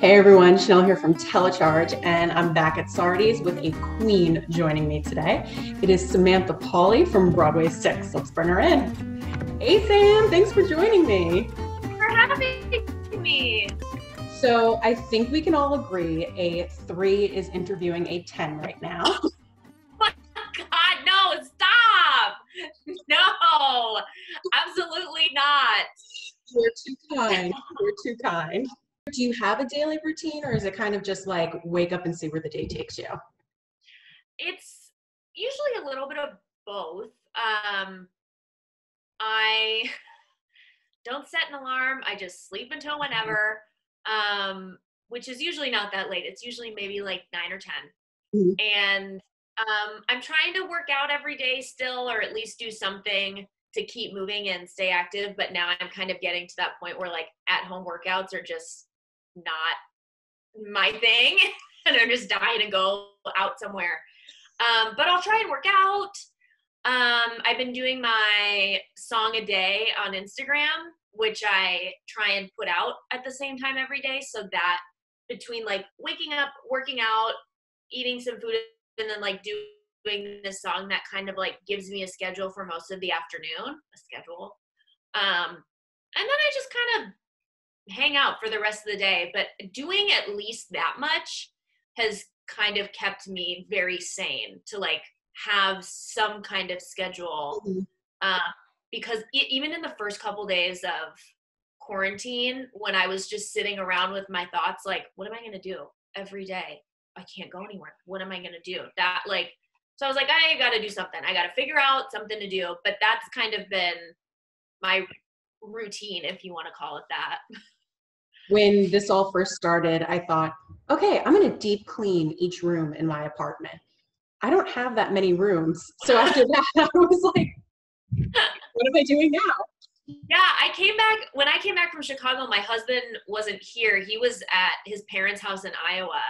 Hey everyone, Chanel here from Telecharge, and I'm back at Sardi's with a queen joining me today. It is Samantha Pauly from Broadway 6. Let's bring her in. Hey Sam, thanks for joining me. Thanks for having me. So I think we can all agree a 3 is interviewing a 10 right now. Oh my God, no, stop. No, absolutely not. You're too kind. You're too kind. Do you have a daily routine, or is it kind of just like wake up and see where the day takes you? It's usually a little bit of both. I don't set an alarm. I just sleep until whenever, which is usually not that late. It's usually maybe like 9 or 10. Mm-hmm. And I'm trying to work out every day still, or at least do something to keep moving and stay active. But now I'm kind of getting to that point where like at-home workouts are just not my thing, and I'm just dying to go out somewhere. But I'll try and work out. I've been doing my song a day on Instagram, which I try and put out at the same time every day, so that between like waking up, working out, eating some food, and then like doing this song, that kind of like gives me a schedule for most of the afternoon, and then I just kind of hang out for the rest of the day. But doing at least that much has kind of kept me very sane to like have some kind of schedule. Because even in the first couple days of quarantine, when I was just sitting around with my thoughts, like, what am I going to do every day? I can't go anywhere. What am I going to do? That like, so I was like, I got to do something. I got to figure out something to do. But that's kind of been my routine, if you want to call it that. When this all first started, I thought, okay, I'm going to deep clean each room in my apartment. I don't have that many rooms. So after that, I was like, what am I doing now? Yeah, when I came back from Chicago, my husband wasn't here. He was at his parents' house in Iowa.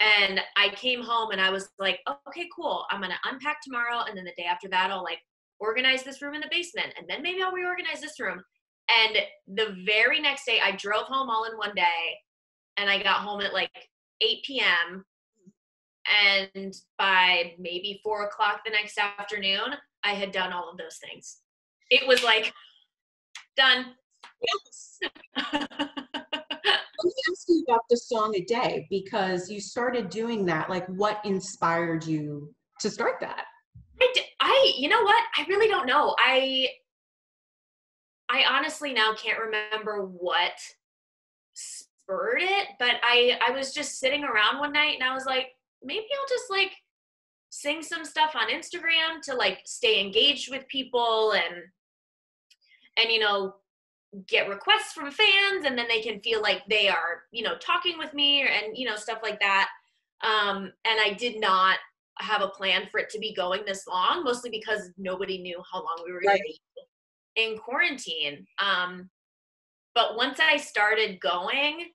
And I came home and I was like, okay, cool. I'm going to unpack tomorrow. And then the day after that, I'll like organize this room in the basement. And then maybe I'll reorganize this room. And the very next day, I drove home all in one day, and I got home at like 8 p.m. And by maybe 4 o'clock the next afternoon, I had done all of those things. It was like, done. Yes. Let me ask you about the song a day, because you started doing that. Like, what inspired you to start that? You know what? I really don't know. I honestly now can't remember what spurred it, but I was just sitting around one night and I was like, maybe I'll just like sing some stuff on Instagram to like stay engaged with people and you know, get requests from fans, and then they can feel like they are, you know, talking with me, and you know, stuff like that. And I did not have a plan for it to be going this long, mostly because nobody knew how long we were going to be in quarantine. But once I started going,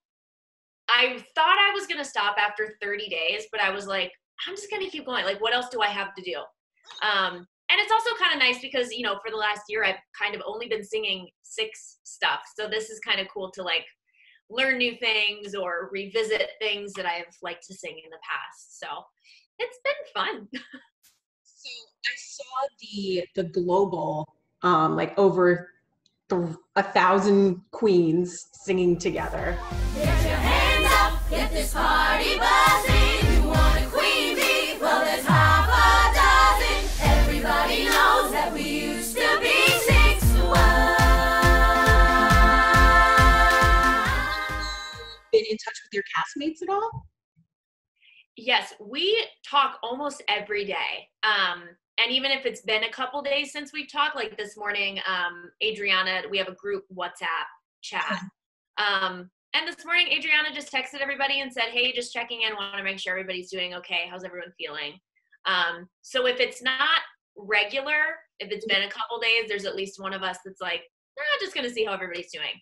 I thought I was going to stop after 30 days, but I was like, I'm just going to keep going. Like, what else do I have to do? And it's also kind of nice because, you know, for the last year, I've kind of only been singing 6 stuff. So this is kind of cool to like learn new things or revisit things that I've liked to sing in the past. So it's been fun. So I saw the global, like over 1,000 queens singing together. Get your hands up, get this party buzzing. You want a queen bee? Well, there's half a dozen. Everybody knows that we used to be 6 to 1. Been in touch with your castmates at all? Yes, we talk almost every day. And even if it's been a couple days since we've talked, like this morning, Adriana, we have a group WhatsApp chat. And this morning, Adriana just texted everybody and said, hey, just checking in, want to make sure everybody's doing okay. How's everyone feeling? So if it's not regular, if it's been a couple days, there's at least one of us that's like, we're not just going to see how everybody's doing.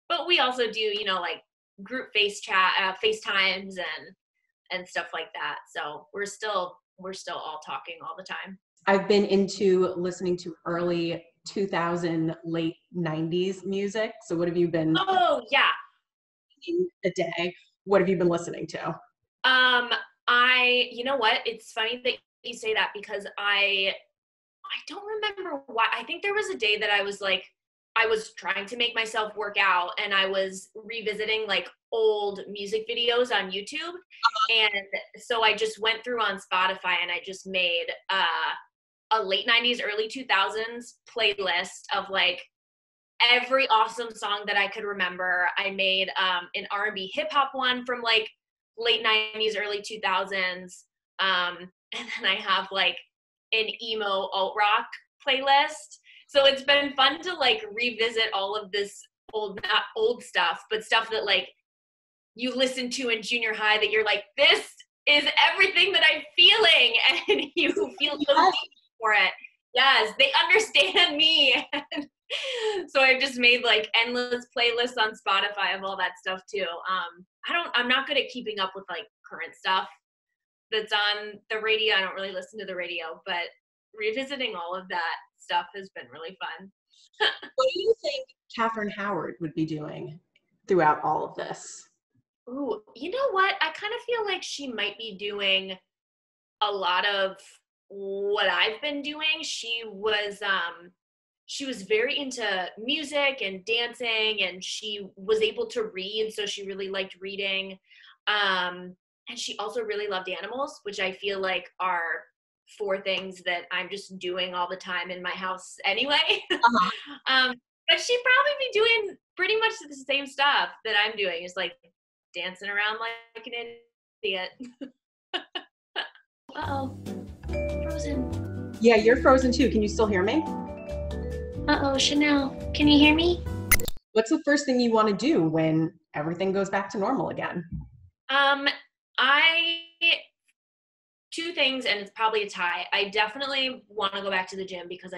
But we also do, you know, like group FaceTimes and stuff like that. So we're still all talking all the time. I've been into listening to early 2000, late 90s music. So what have you been? Oh, yeah. singing a day, what have you been listening to? You know what? It's funny that you say that because I don't remember why. I think there was a day that I was trying to make myself work out and I was revisiting like old music videos on YouTube. And so I just went through on Spotify and I just made a late 90s, early 2000s playlist of like every awesome song that I could remember. I made an R&B hip hop one from like late 90s, early 2000s. And then I have like an emo alt rock playlist. So it's been fun to like revisit all of this not old stuff, but stuff that like you listen to in junior high that you're like, this is everything that I'm feeling. And you feel so deep for it. Yes, they understand me. So I've just made like endless playlists on Spotify of all that stuff too. I'm not good at keeping up with like current stuff that's on the radio. I don't really listen to the radio, but revisiting all of that stuff has been really fun. What do you think Katherine Howard would be doing throughout all of this? Ooh, you know what? I kind of feel like she might be doing a lot of what I've been doing. She was very into music and dancing, and she was able to read, so she really liked reading. And she also really loved animals, which I feel like are 4 things that I'm just doing all the time in my house anyway. But she'd probably be doing pretty much the same stuff that I'm doing, just like dancing around like an idiot. Uh-oh, frozen. Yeah, you're frozen too. Can you still hear me? Uh-oh, Chanel, can you hear me? What's the first thing you want to do when everything goes back to normal again? 2 things, and it's probably a tie. I definitely want to go back to the gym because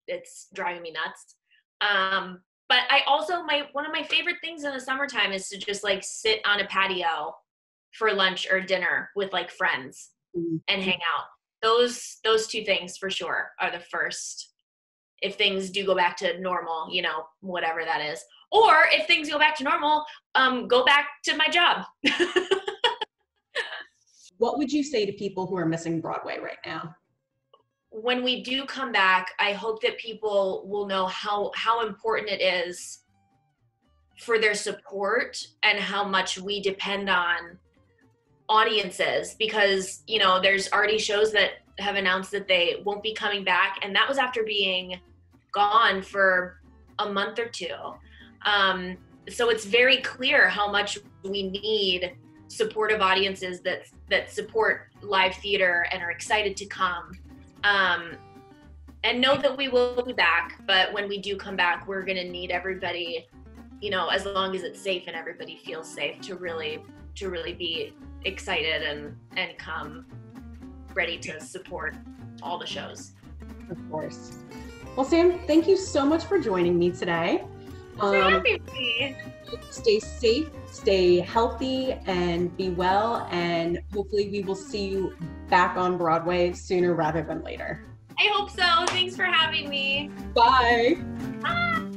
it's driving me nuts. But I also, one of my favorite things in the summertime is to just like sit on a patio for lunch or dinner with like friends and hang out. Those 2 things for sure are the first, if things do go back to normal, you know, whatever that is. Or if things go back to normal, go back to my job. What would you say to people who are missing Broadway right now? When we do come back, I hope that people will know how important it is for their support and how much we depend on audiences, because, you know, there's already shows that have announced that they won't be coming back, and that was after being gone for a month or 2. So it's very clear how much we need supportive audiences that support live theater and are excited to come. And know that we will be back, but when we do come back, we're gonna need everybody, you know, as long as it's safe and everybody feels safe, to really be excited and come ready to support all the shows. Of course. Well, Sam, thank you so much for joining me today. Stay safe, stay healthy, and be well, and hopefully we will see you back on Broadway sooner rather than later. I hope so. Thanks for having me. Bye. Bye.